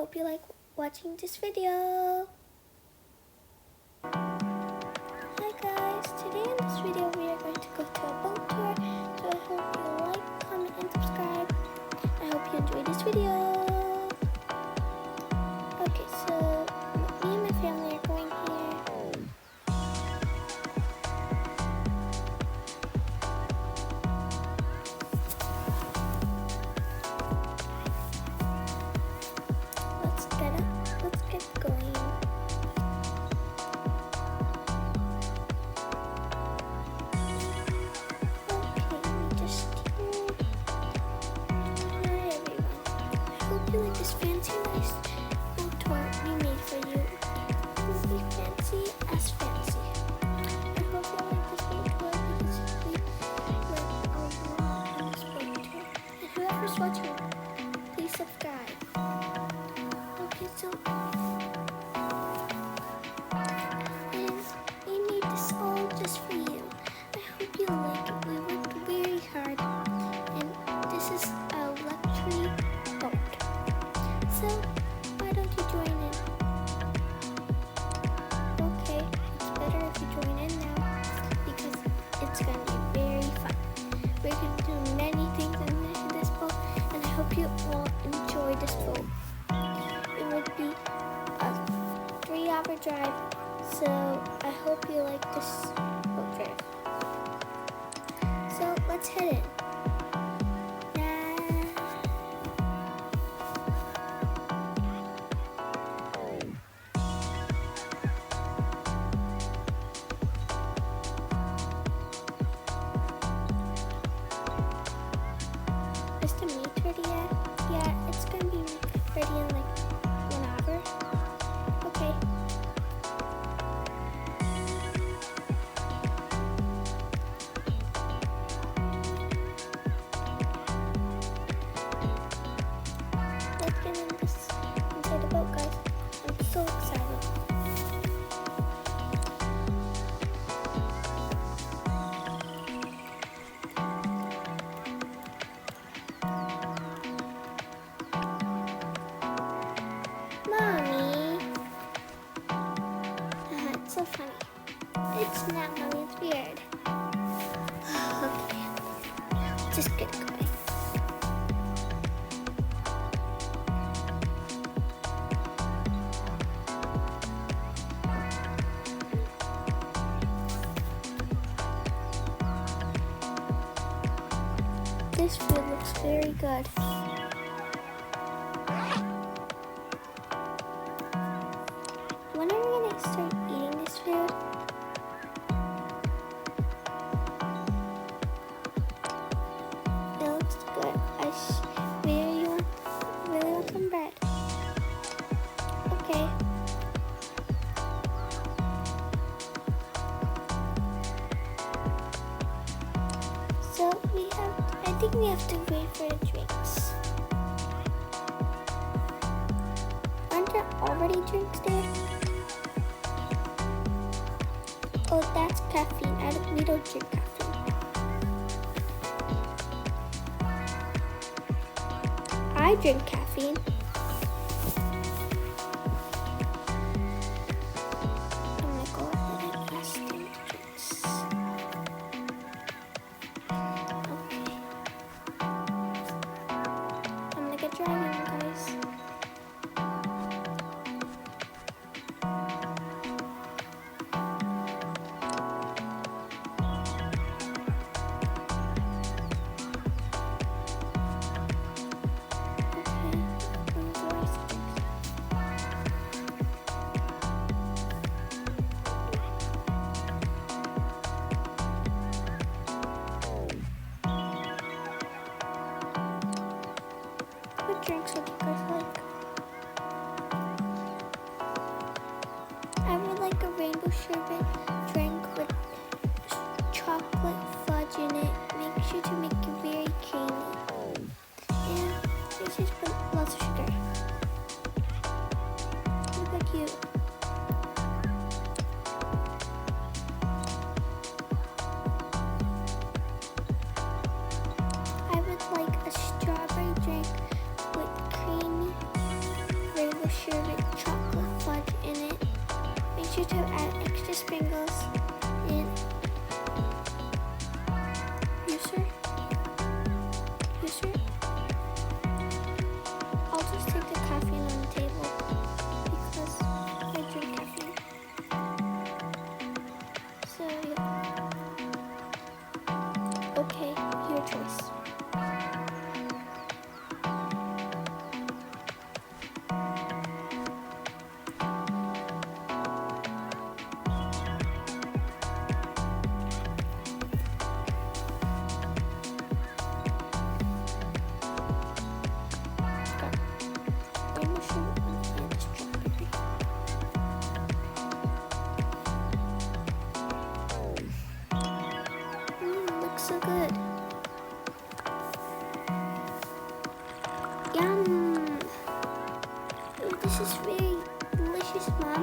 hope you like watching this video. Hi guys, today in this video we are going to go to a boat tour. So I hope you like, comment, and subscribe. I hope you enjoy this video. Okay, so me and my family are going here. Let's get going. You like this fancy nice boat tour we made for you. It will be fancy as fancy. I hope you like this boat tour because we went all on this boat tour. And whoever's watching, please subscribe. Okay, so and we made this all just for you. I hope you like it. We worked very hard, and this is a luxury boat. So, why don't you join in? Okay, it's better if you join in now because it's going to be very fun. We're going to do many things in this boat, and I hope you all enjoy this boat. It would be a 3-hour drive, so I hope you like this boat drive. So, let's head in. Is the meat ready yet? Yeah, it's gonna be ready in like 1 hour. Okay. Let's get inside the boat, guys. I'm so excited. Mommy. It's so funny. It's not, Mommy, it's weird. Okay. Just get going. This food looks very good. When are we gonna start eating this food? It looks good. Really want some bread. Okay. So I think we have to wait for the drinks. Aren't there already drinks there? Oh, that's caffeine. We don't drink caffeine. I drink caffeine. I'm gonna go ahead and ask them drinks. Okay. I'm gonna get driving, guys. sherbet chocolate fudge in it. Make sure to add extra sprinkles and user. I'll just take the caffeine on the table because I drink caffeine. So yeah. Okay, your choice. Looks so good. Yum! Oh, this is very delicious, Mom.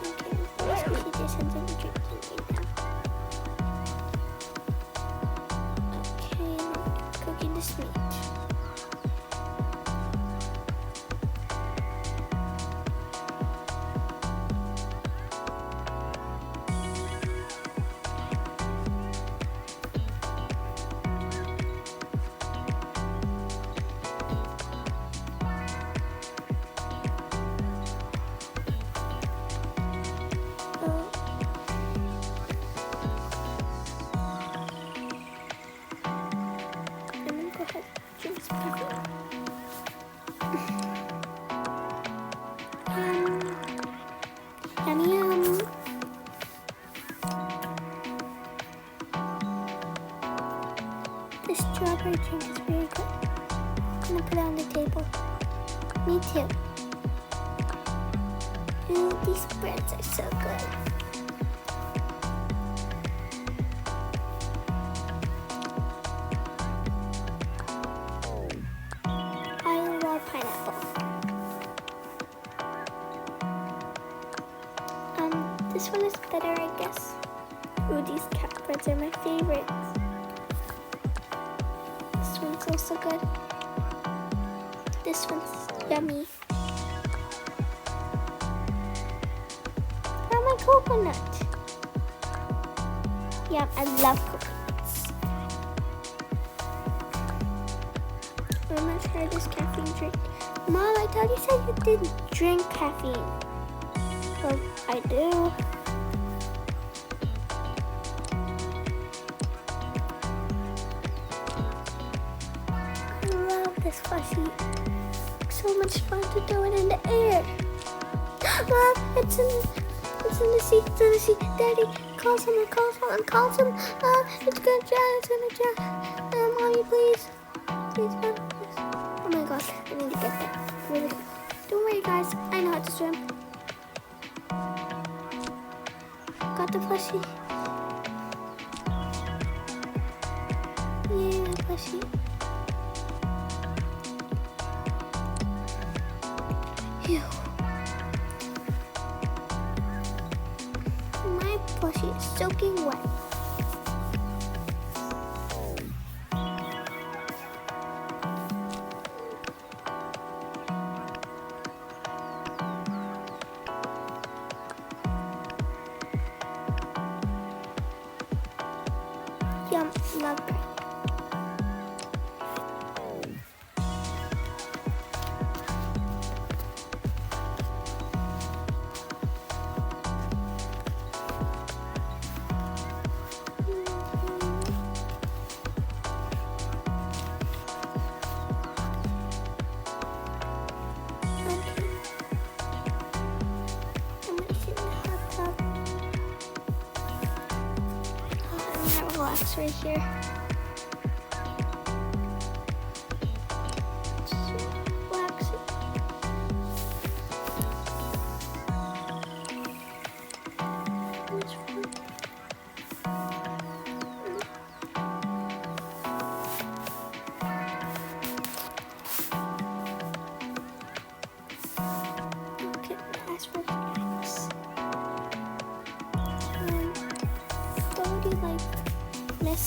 Okay, let's see this and then we're drinking it now. Okay, cooking this meat. Yum, yum. This strawberry drink is very good. I'm gonna put it on the table. Me too. Ooh, these breads are so good. I love pineapple. This one is better, I guess. Ooh, these cat breads are my favorites. This one's also good. This one's yummy. Oh, my coconut. Yeah, I love coconuts. I'm gonna try this caffeine drink. Mom, I thought you said you didn't drink caffeine. Well, I do. I love this plushie. So much fun to throw it in the air. Mom, it's in the sea. Daddy calls him. It's gonna drown. Mommy, please, Mom, please. Oh my gosh, I need to get that really quick. Don't worry, guys. I know how to swim. Got the plushie. Yeah, plushie. Phew. My plushie is soaking wet. Yum, love it. Relax right here. Just relax it. It's fun. Okay, that's for snacks. What would you like, Miss?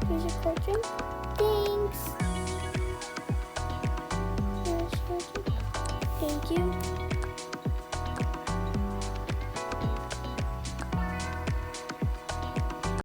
Here's your cold drink. Thanks.